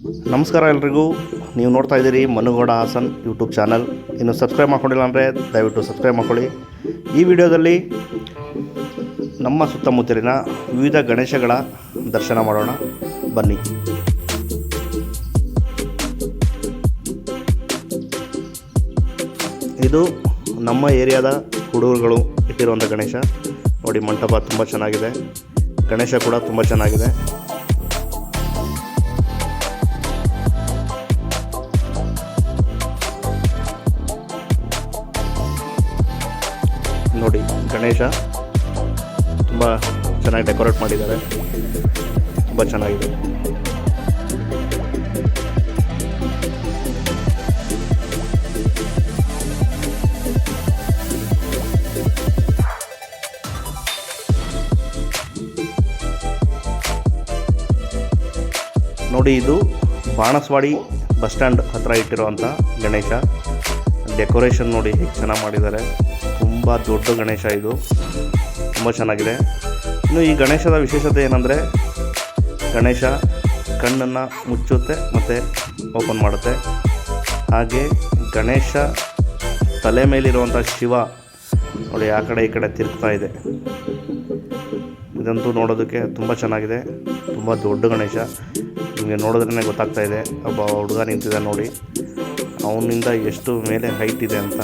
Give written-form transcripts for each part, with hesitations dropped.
ನಮಸ್ಕಾರ ಎಲ್ರಿಗೂ. ನೀವು ನೋಡ್ತಾ ಇದ್ದೀರಿ ಮನುಗೌಡ ಹಾಸನ್ ಯೂಟ್ಯೂಬ್ ಚಾನಲ್. ಇನ್ನು ಸಬ್ಸ್ಕ್ರೈಬ್ ಮಾಡ್ಕೊಂಡಿಲ್ಲ ಅಂದರೆ ದಯವಿಟ್ಟು ಸಬ್ಸ್ಕ್ರೈಬ್ ಮಾಡ್ಕೊಳ್ಳಿ. ಈ ವಿಡಿಯೋದಲ್ಲಿ ನಮ್ಮ ಸುತ್ತಮುತ್ತಲಿನ ವಿವಿಧ ಗಣೇಶಗಳ ದರ್ಶನ ಮಾಡೋಣ, ಬನ್ನಿ. ಇದು ನಮ್ಮ ಏರಿಯಾದ ಹುಡುಗರುಗಳು ಇಟ್ಟಿರುವಂಥ ಗಣೇಶ. ನೋಡಿ, ಮಂಟಪ ತುಂಬ ಚೆನ್ನಾಗಿದೆ, ಗಣೇಶ ಕೂಡ ತುಂಬ ಚೆನ್ನಾಗಿದೆ. ನೋಡಿ, ಗಣೇಶ ತುಂಬ ಚೆನ್ನಾಗಿ ಡೆಕೋರೇಟ್ ಮಾಡಿದ್ದಾರೆ, ತುಂಬ ಚೆನ್ನಾಗಿದೆ. ನೋಡಿ, ಇದು ಬಾಣಸ್ವಾಡಿ ಬಸ್ ಸ್ಟ್ಯಾಂಡ್ ಹತ್ರ ಇಟ್ಟಿರುವಂಥ ಗಣೇಶ. ಡೆಕೋರೇಷನ್ ನೋಡಿ ಹೇಗೆ ಚೆನ್ನಾಗಿ ಮಾಡಿದ್ದಾರೆ. ತುಂಬ ದೊಡ್ಡ ಗಣೇಶ, ಇದು ತುಂಬ ಚೆನ್ನಾಗಿದೆ. ಇನ್ನು ಈ ಗಣೇಶದ ವಿಶೇಷತೆ ಏನಂದರೆ, ಗಣೇಶ ಕಣ್ಣನ್ನು ಮುಚ್ಚುತ್ತೆ ಮತ್ತು ಓಪನ್ ಮಾಡುತ್ತೆ. ಹಾಗೆ ಗಣೇಶ ತಲೆ ಮೇಲಿರುವಂಥ ಶಿವ ನೋಡಿ ಆ ಕಡೆ ಈ ಕಡೆ ತಿರುಗ್ತಾ ಇದೆ. ಇದಂತೂ ನೋಡೋದಕ್ಕೆ ತುಂಬ ಚೆನ್ನಾಗಿದೆ. ತುಂಬ ದೊಡ್ಡ ಗಣೇಶ, ನಿಮಗೆ ನೋಡಿದ್ರೇ ಗೊತ್ತಾಗ್ತಾ ಇದೆ. ಒಬ್ಬ ಹುಡುಗ ನಿಂತಿದೆ ನೋಡಿ, ಅವನಿಂದ ಎಷ್ಟು ಮೇಲೆ ಹೈಟ್ ಇದೆ ಅಂತ.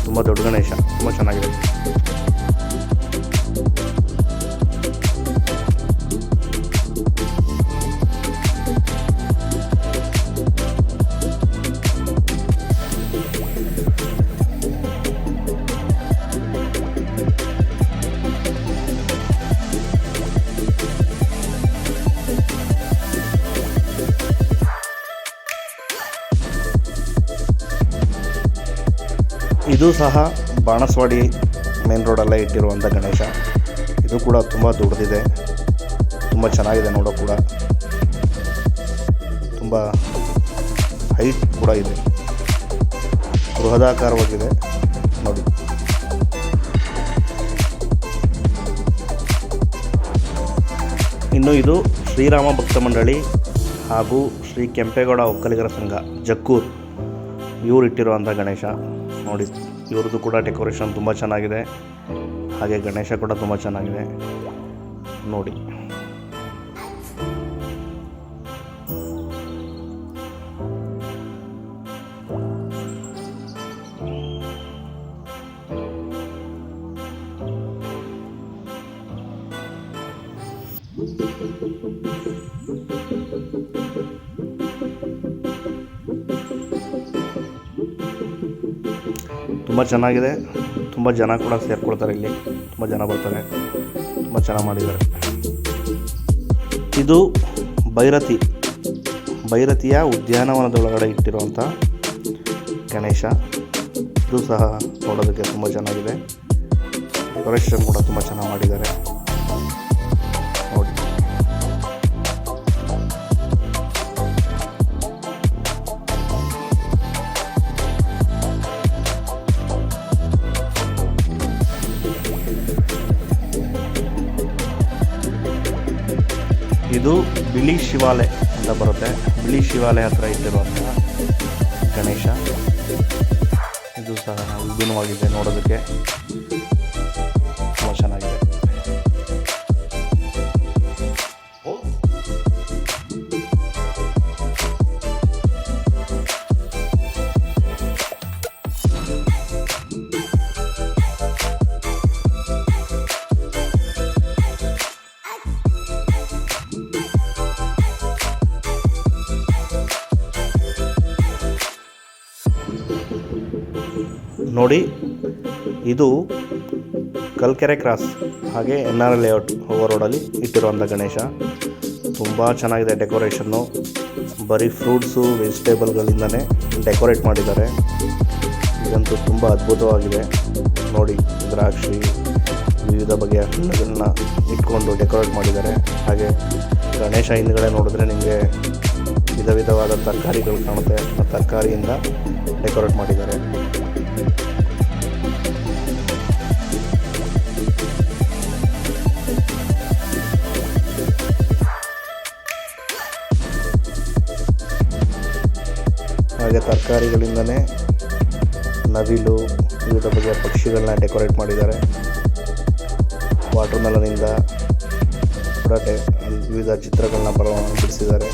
ತುಂಬ ದೊಡ್ಡ ಗಣೇಶ, ತುಂಬ ಚೆನ್ನಾಗಿದೆ. ಇದು ಸಹ ಬಾಣಸ್ವಾಡಿ ಮೇನ್ ರೋಡಲ್ಲೇ ಇಟ್ಟಿರುವಂಥ ಗಣೇಶ. ಇದು ಕೂಡ ತುಂಬ ದೊಡ್ಡದಿದೆ, ತುಂಬ ಚೆನ್ನಾಗಿದೆ. ನೋಡೋ ಕೂಡ ತುಂಬ ಹೈಟ್ ಕೂಡ ಇದೆ, ಬೃಹದಾಕಾರವಾಗಿದೆ ನೋಡಿ. ಇನ್ನು ಇದು ಶ್ರೀರಾಮ ಭಕ್ತ ಮಂಡಳಿ ಹಾಗೂ ಶ್ರೀ ಕೆಂಪೇಗೌಡ ಒಕ್ಕಲಿಗರ ಸಂಘ ಜಕ್ಕೂರ್ ಇವರು ಇಟ್ಟಿರುವಂಥ ಗಣೇಶ. ನೋಡಿ, ಇವ್ರದ್ದು ಕೂಡ ಡೆಕೋರೇಷನ್ ತುಂಬ ಚೆನ್ನಾಗಿದೆ, ಹಾಗೆ ಗಣೇಶ ಕೂಡ ತುಂಬ ಚೆನ್ನಾಗಿದೆ ನೋಡಿ. ತುಂಬ ಚೆನ್ನಾಗಿದೆ. ತುಂಬ ಜನ ಕೂಡ ಸೇರ್ಕೊಳ್ತಾರೆ, ಇಲ್ಲಿ ತುಂಬ ಜನ ಬರ್ತಾರೆ. ತುಂಬ ಚೆನ್ನಾಗಿ ಮಾಡಿದ್ದಾರೆ. ಇದು ಭೈರತಿಯ ಉದ್ಯಾನವನದೊಳಗಡೆ ಇಟ್ಟಿರುವಂಥ ಗಣೇಶ. ಇದು ಸಹ ನೋಡೋದಕ್ಕೆ ತುಂಬ ಚೆನ್ನಾಗಿದೆ. ಡೆಕೋರೇಷನ್ ಕೂಡ ತುಂಬ ಚೆನ್ನಾಗಿ ಮಾಡಿದ್ದಾರೆ ನೋಡಿ. ಇದು ಬಿಳಿ ಶಿವಾಲೆ ಅಂತ ಬರುತ್ತೆ, ಬಿಳಿ ಶಿವಾಲೆ ಹತ್ರ ಇಟ್ಟಿರುವಂಥ ಗಣೇಶ. ಇದು ಸಹ ವಿಭಿನ್ನವಾಗಿದೆ, ನೋಡೋದಕ್ಕೆ ತುಂಬ ಚೆನ್ನಾಗಿದೆ. ನೋಡಿ, ಇದು ಕಲ್ಕೆರೆ ಕ್ರಾಸ್ ಹಾಗೆ NR ಲೇಔಟ್ ಹೋಗೋ ರೋಡಲ್ಲಿ ಇಟ್ಟಿರುವಂಥ ಗಣೇಶ. ತುಂಬ ಚೆನ್ನಾಗಿದೆ ಡೆಕೋರೇಷನ್ನು. ಬರೀ ಫ್ರೂಟ್ಸು ವೆಜಿಟೇಬಲ್ಗಳಿಂದನೇ ಡೆಕೋರೇಟ್ ಮಾಡಿದ್ದಾರೆ. ಇದಂತೂ ತುಂಬ ಅದ್ಭುತವಾಗಿದೆ ನೋಡಿ. ದ್ರಾಕ್ಷಿ, ವಿವಿಧ ಬಗೆಯ ಹಣ್ಣುಗಳನ್ನ ಇಟ್ಕೊಂಡು ಡೆಕೋರೇಟ್ ಮಾಡಿದ್ದಾರೆ. ಹಾಗೆ ಗಣೇಶ ಹಿಂದುಗಡೆ ನೋಡಿದ್ರೆ ನಿಮಗೆ ವಿಧ ವಿಧವಾದ ತರಕಾರಿಗಳು ಕಾಣುತ್ತೆ. ಆ ತರಕಾರಿಯಿಂದ ಡೆಕೋರೇಟ್ ಮಾಡಿದ್ದಾರೆ. ಹಾಗೆ ತರಕಾರಿಗಳಿಂದನೇ ನವಿಲು ವಿವಿಧ ಬಗೆಯ ಪಕ್ಷಿಗಳನ್ನ ಡೆಕೋರೇಟ್ ಮಾಡಿದ್ದಾರೆ. ವಾಟರ್ ಮೆಲನಿಂದ ಕೂಡ ವಿವಿಧ ಚಿತ್ರಗಳನ್ನ ಬಿಡಿಸಿದ್ದಾರೆ.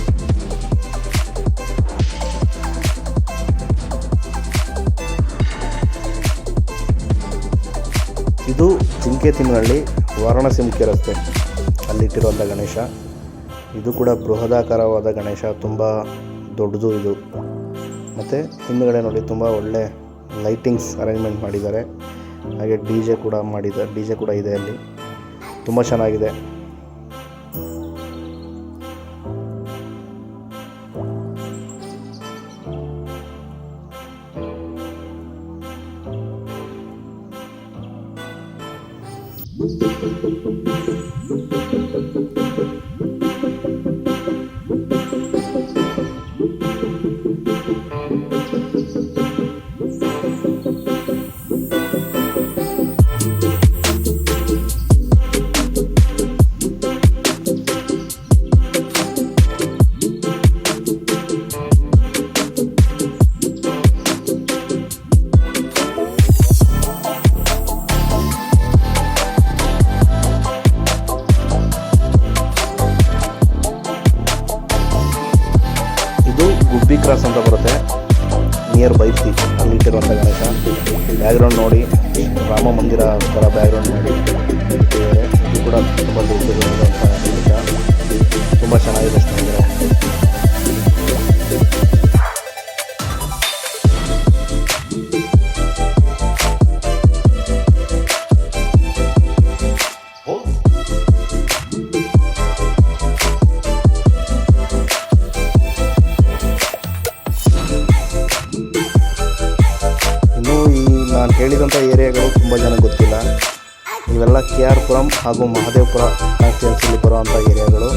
ಇದು ಜಿಂಕೆತಿಮ್ಮನಹಳ್ಳಿ ವಾರಾಣಸಿ ಮುಖ್ಯ ರಸ್ತೆ ಅಲ್ಲಿಟ್ಟಿರುವಂಥ ಗಣೇಶ. ಇದು ಕೂಡ ಬೃಹದಾಕಾರವಾದ ಗಣೇಶ, ತುಂಬ ದೊಡ್ಡದು ಇದು. ಮತ್ತು ಹಿಂದುಗಡೆ ನೋಡಿ ತುಂಬ ಒಳ್ಳೆ ಲೈಟಿಂಗ್ಸ್ ಅರೇಂಜ್ಮೆಂಟ್ ಮಾಡಿದ್ದಾರೆ. ಹಾಗೆ ಡಿ ಜೆ ಕೂಡ ಇದೆ ಅಲ್ಲಿ, ತುಂಬ ಚೆನ್ನಾಗಿದೆ. ಗುಬ್ಬಿ ಕ್ರಾಸ್ ಅಂತ ಬರುತ್ತೆ, ನಿಯರ್ ಬೈತಿ ಅಲ್ಲಿಟ್ಟಿರುವಂಥ ಗಣೇಶ. ಬ್ಯಾಕ್ಗ್ರೌಂಡ್ ನೋಡಿ, ರಾಮ ಮಂದಿರ ಥರ ಬ್ಯಾಕ್ಗ್ರೌಂಡ್ ಮಾಡಿ ಇಟ್ಟಿದ್ದಾರೆ. ಇದು ಕೂಡ ತುಂಬ ದೊಡ್ಡದಾದಂಥ ಗಣೇಶ, ತುಂಬ ಚೆನ್ನಾಗಿದೆ ಸ್ನೇಹಿತರೆ. ನಾನು ಹೇಳಿದಂಥ ಏರಿಯಾಗಳು ತುಂಬ ಜನಕ್ಕೆ ಗೊತ್ತಿಲ್ಲ. ಇವೆಲ್ಲ KR ಪುರಂ ಹಾಗೂ ಮಹದೇವಪುರ ಕಾನ್ಸ್ಟಿಟ್ಯೂನ್ಸಿಲಿ ಬರುವಂಥ ಏರಿಯಾಗಳು.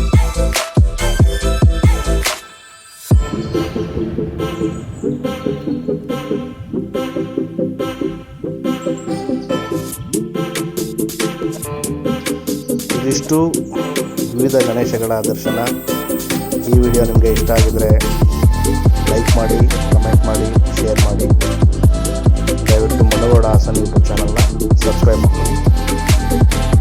ಇದಿಷ್ಟು ವಿವಿಧ ಗಣೇಶಗಳ ದರ್ಶನ. ಈ ವಿಡಿಯೋ ನಿಮಗೆ ಇಷ್ಟ ಆಗಿದರೆ ಲೈಕ್ ಮಾಡಿ, ಕಮೆಂಟ್ ಮಾಡಿ, ಶೇರ್ ಮಾಡಿ. ದಯವಿಟ್ಟು ಮನಗೋಡ ಹಾಸನ್ ಯೂಟ್ಯೂಬ್ ಚಾನಲ್ನ ಸಬ್ಸ್ಕ್ರೈಬ್ ಮಾಡಿ.